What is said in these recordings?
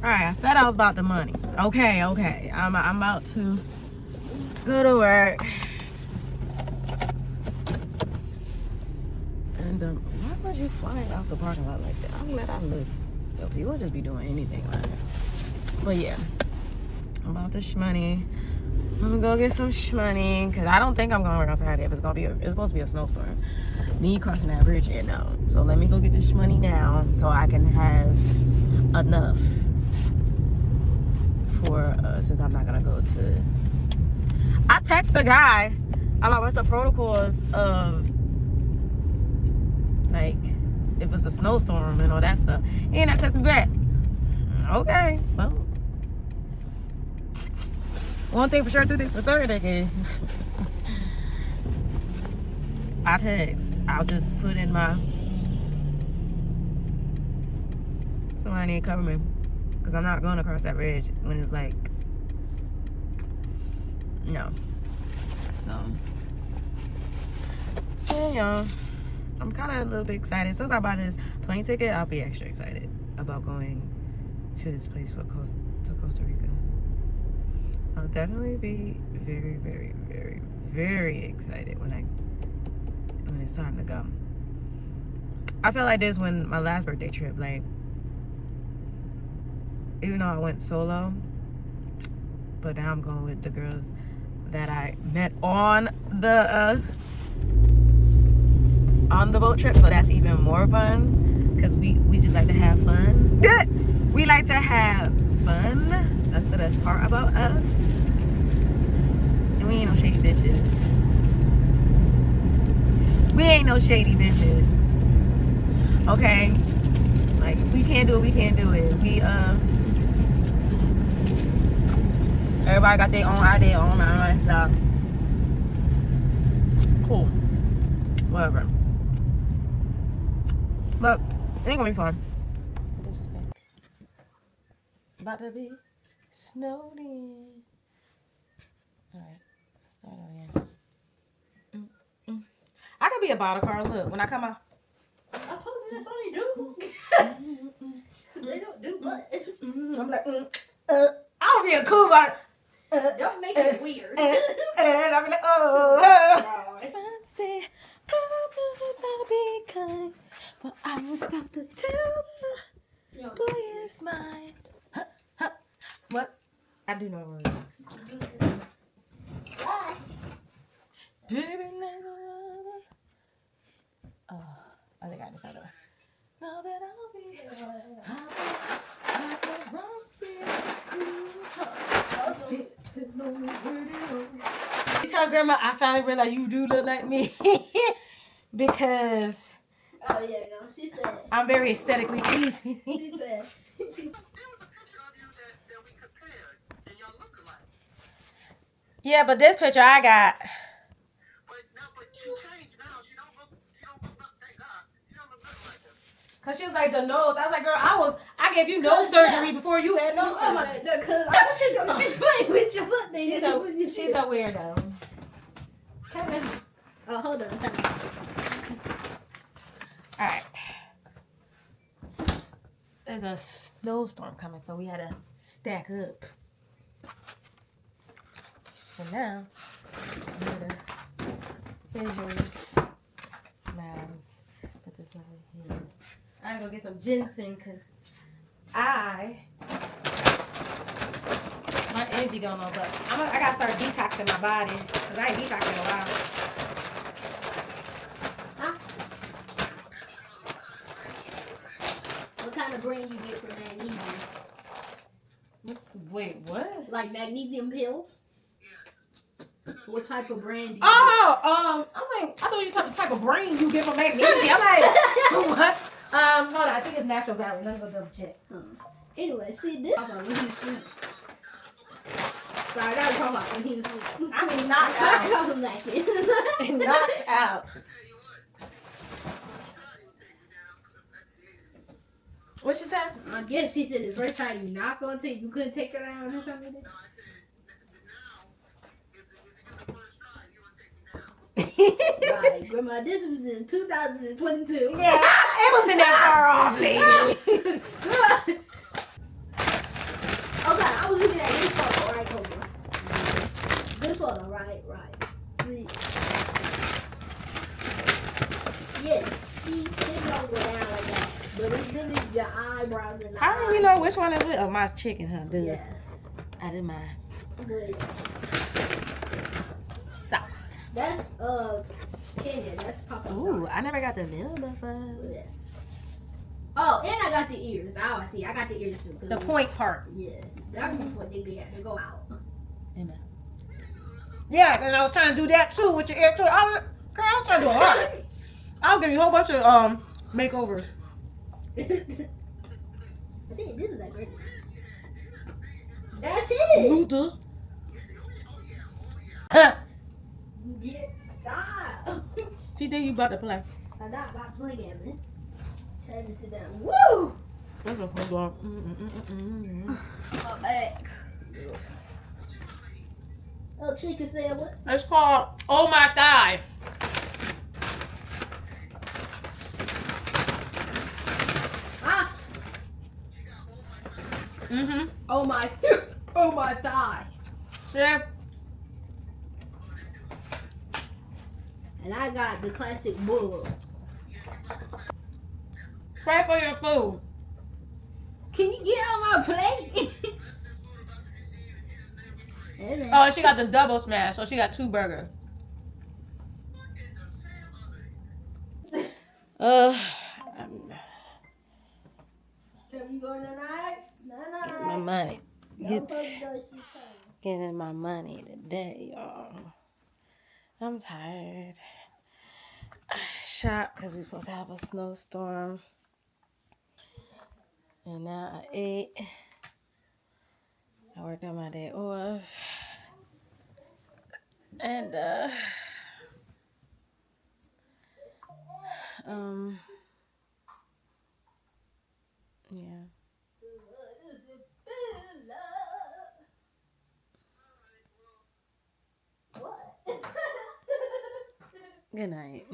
Alright, I said I was about the money. Okay. I'm about to go to work. And why was you flying out the parking lot like that? I'm glad I live. Yo, people just be doing anything like that. But yeah, I'm about the shmoney. I'm gonna go get some shmoney because I don't think I'm gonna work on Saturday if it's supposed to be a snowstorm. Me crossing that bridge, yeah, no. So let me go get this shmoney now so I can have enough for since I'm not gonna go to. I text the guy about what's the protocols of like if it's a snowstorm and all that stuff. He ain't not text me back. Okay, well. One thing for sure, 2 things for certain. I text. I'll just put in my. Somebody need to cover me, cause I'm not going across that bridge when it's like. No. So. Yeah, y'all. I'm kind of a little bit excited. Since I bought this plane ticket, I'll be extra excited about going to this place to Costa Rica. I'll definitely be very, very, very, very excited when it's time to go. I felt like this when my last birthday trip, like, even though I went solo, but now I'm going with the girls that I met on the boat trip, so that's even more fun because we just like to have fun. We like to have fun. That's the best part about us. And we ain't no shady bitches. We ain't no shady bitches. Okay? Like, we can't do it, we can't do it. Everybody got their own idea, own stuff. Cool. Whatever. But, it ain't gonna be fun. About to be snowed in. Alright, start on again. I could be a bottle car. Look, when I come out. I told you that's all they do. They don't do much. I'm like, I'll be a cool bottle. Don't make it weird. And I'm like, oh. Fancy promise I'll be kind, but I will stop to tell the boy is mine. What? I do know words. Baby, oh, I think I just had to. Now that I'll be here, I can run, see. Tell grandma I finally realized you do look like me because oh yeah, no, she said I'm very aesthetically pleasing. She said. Yeah, but this picture I got. But she changed now. She don't look thank God. She don't look good like that. Cause she was like the nose. I was like, girl, I gave you nose surgery before you had nose surgery. Oh my God, cause she's playing with your foot thing. She's a weirdo. Kevin. Oh, hold on. Alright. There's a snowstorm coming, so we had to stack up. So now, here's yours. Mine's. Put this over here. I gotta go get some ginseng because my energy going on, but I gotta start detoxing my body because I ain't detoxing in a while. Huh? What kind of brain you get from magnesium? Wait, what? Like magnesium pills? What type of brand do you get? I'm like, I thought you were talking type of brain you get from magnesium. I'm like, what? Hold on, I think it's Natural Valley. Let me go double check. Anyway, see this. When he's asleep. Sorry, I was talking about when he's asleep. I mean, knocked out. Knocked out. What she said? I guess she said the first time you knock on it, you couldn't take her down or something. Right, Grandma, this was in 2022. Yeah, it wasn't that far off, lady. hold on, right. See. Yeah, see, it don't go down like that. But it's really the eyebrows and the How do we know which one is which? Oh, my chicken, huh, dude? Yeah. I did mine. But Sauce. that's Kenya. That's Papa. Ooh, I never got the middle buffer. Yeah. Oh, and I got the ears. I see. I got the ears too. The point part. Yeah, that's the point they had to go out. Amen. Yeah, and I was trying to do that too with your ear too. I was trying to do a lot. I'll give you a whole bunch of makeovers. I think this is like great. That's it. Luther. Yeah, stop. She think you about to play. I'm not about to play again, man. Tell me to sit down. Woo! What's the fuck going? My back. Oh, chicken sandwich. It's called Oh My Thigh. Ah. Oh my. Oh my thigh. Yeah. And I got the classic bull. Pray for your food. Can you get on my plate? Oh, she got the double smash, so she got 2 burgers. Can you go tonight? Getting my money. Getting my money today, y'all. I'm tired. I shop because we're supposed to have a snowstorm. And now I ate. I worked on my day off. And yeah. Good night.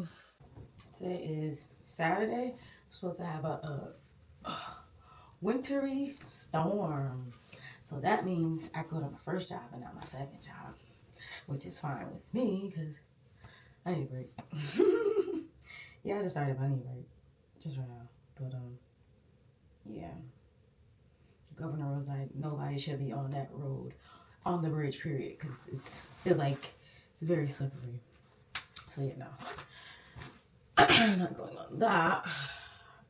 Today is Saturday. We're supposed to have a wintry storm. So that means I go to my first job and not my second job, which is fine with me because I need a break. Yeah, I decided I need a break just right now. But yeah. The governor was like, nobody should be on that road, on the bridge, period, because it's very slippery. So yeah, no. I'm not going on that.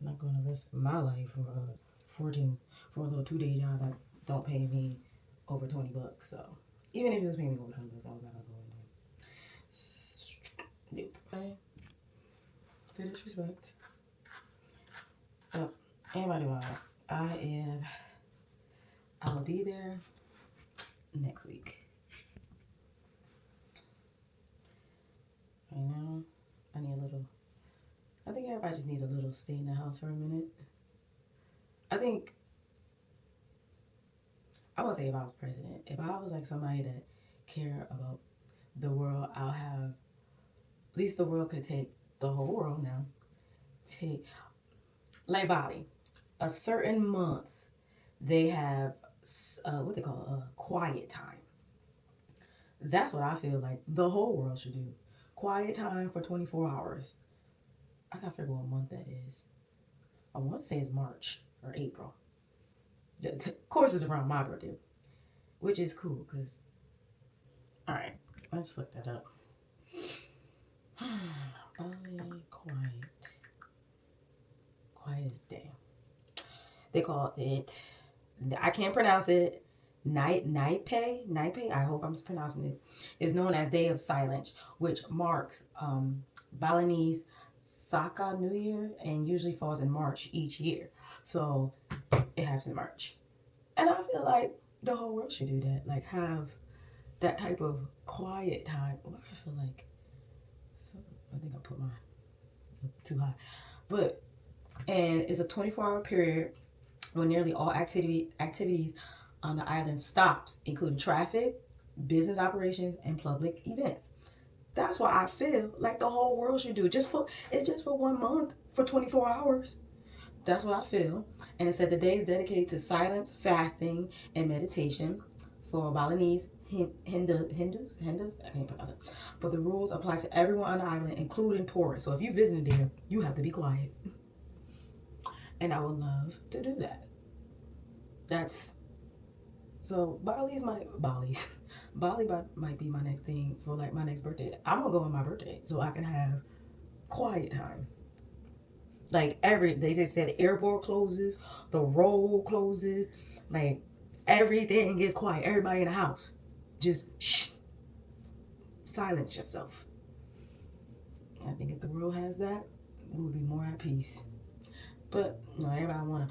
I'm not going to risk my life for a little 2-day job that don't pay me over $20. So even if it was paying me over $20, I was not gonna go anyway. Nope. Finish respect. Yep. Anybody want? I will be there next week. Right now, I think everybody just needs a little stay in the house for a minute. I won't say if I was president. If I was like somebody that care about the world, I'll have, at least the world could take, the whole world now, take, like Bali, a certain month, they have, what they call quiet time. That's what I feel like the whole world should do. Quiet time for 24 hours. I gotta figure what month that is. I want to say it's March or April. Of course, it's around my birthday, which is cool because, all right, let's look that up. Quiet day. They call it, I can't pronounce it, Naipe, I hope I'm pronouncing it, is known as Day of Silence, which marks Balinese Saka New Year and usually falls in March each year. So it happens in March. And I feel like the whole world should do that. Like have that type of quiet time. Well, I feel like, I think I put mine too high. But, and it's a 24-hour period when nearly all activities on the island stops, including traffic, business operations, and public events. That's why I feel like the whole world should do it. It's just for 1 month, for 24 hours. That's what I feel. And it said the day is dedicated to silence, fasting, and meditation for Balinese Hindus, I can't pronounce it. But the rules apply to everyone on the island, including tourists. So if you visited there, you have to be quiet. And I would love to do that. So Bali might be my next thing for like my next birthday. I'm gonna go on my birthday so I can have quiet time. Like they just said the airport closes, the road closes, like everything gets quiet. Everybody in the house, just shh, silence yourself. I think if the world has that, we would be more at peace. But no, everybody wanna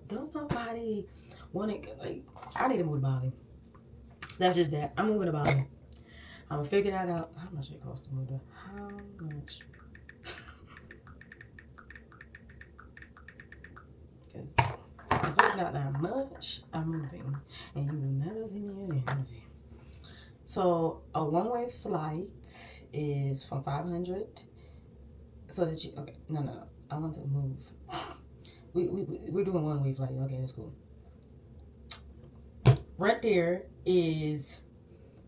don't nobody wanna like. I need to move to Bali. That's just that. I'm moving to Bali. I'm gonna figure that out. How much it costs to move there? How much? If it's not that much, I'm moving. And you will never see me again. So a one-way flight is from 500. So that you okay? No. I want to move. We're doing one-way flight. Okay, that's cool. Rent there is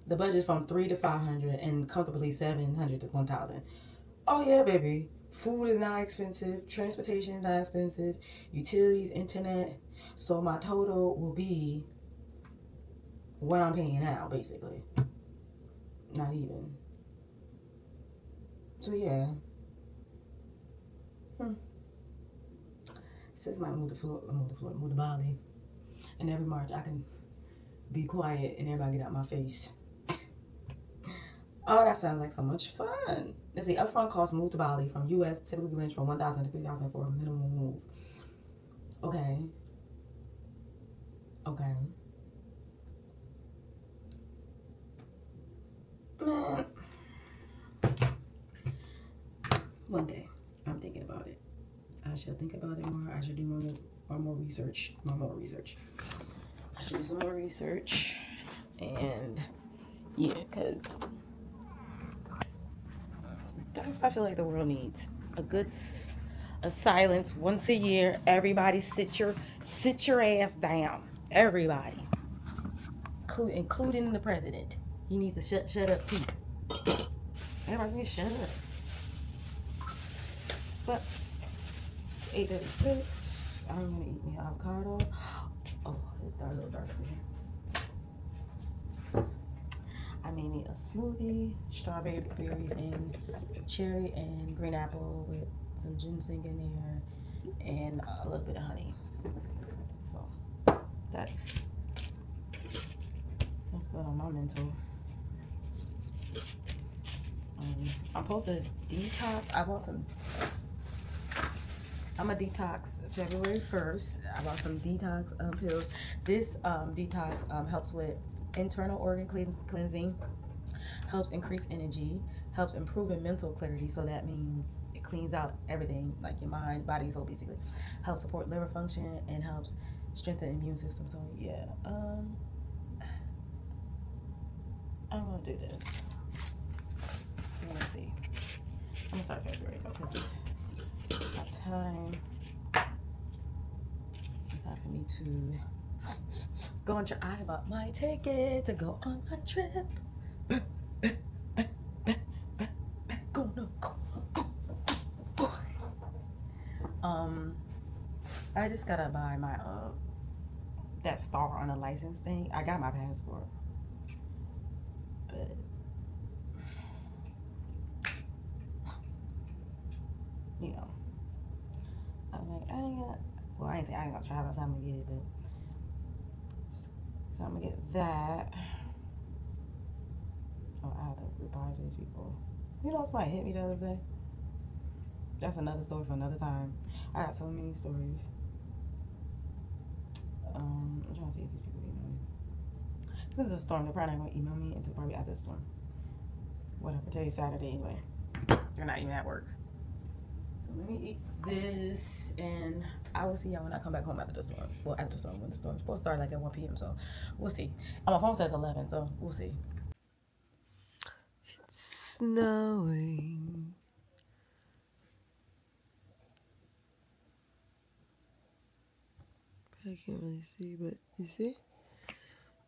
the budget from 300 to 500 and comfortably 700 to 1,000. Oh yeah, baby. Food is not expensive. Transportation is not expensive. Utilities, internet. So my total will be what I'm paying now, basically. Not even. So yeah. Since I move to Bali. And every March I can be quiet and everybody get out my face. Oh, that sounds like so much fun. Let's see, upfront cost move to Bali from US typically range from 1,000 to 3,000 for a minimum move. Okay. Man. One day, I'm thinking about it. I should think about it more. I should do more research. I should do some more research. And yeah, because that's what I feel like the world needs. A silence once a year. Everybody sit your ass down. Everybody. Including the president. He needs to shut up too. Everybody's gonna shut up. But 8:36. I'm gonna eat my avocado. Oh, it's a little dark in here. I made me a smoothie, strawberry berries and cherry and green apple with some ginseng in there and a little bit of honey. So that's good on my mental. I'm supposed to detox. I'm a detox February 1st. I bought some detox pills. This detox helps with internal organ cleansing, helps increase energy, helps improve mental clarity. So that means it cleans out everything, like your mind, body, and soul, basically. Helps support liver function and helps strengthen the immune system. So yeah, I'm gonna do this. Let's see. I'm gonna start February because it's time. It's time for me to go on trip. I bought my ticket to go on my trip. Go. I just gotta buy my that star on the license thing. I got my passport, but you know, I'm like, I ain't gonna travel, so I'm gonna get it, but so I'm gonna get that. Oh, I have to reply to these people. You know, somebody hit me the other day. That's another story for another time. I got so many stories. I'm trying to see if these people email me. Since it's a storm, they're probably not gonna email me until probably after the storm. Whatever, today's Saturday anyway. They're not even at work. So let me eat this, and I will see y'all when I come back home after the storm. Well, after the storm, when the storm's supposed to start like at 1 p.m. So we'll see. And my phone says 11, so we'll see. It's snowing. I can't really see, but you see?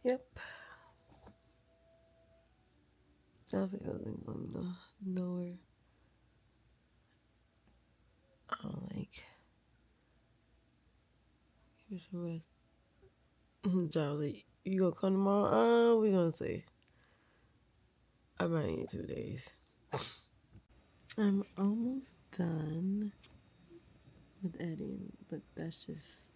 Yep. Definitely wasn't going nowhere. I'm like, here's some rest. Jolly, you gonna come tomorrow? We gonna see. I might need 2 days. I'm almost done with editing, but that's just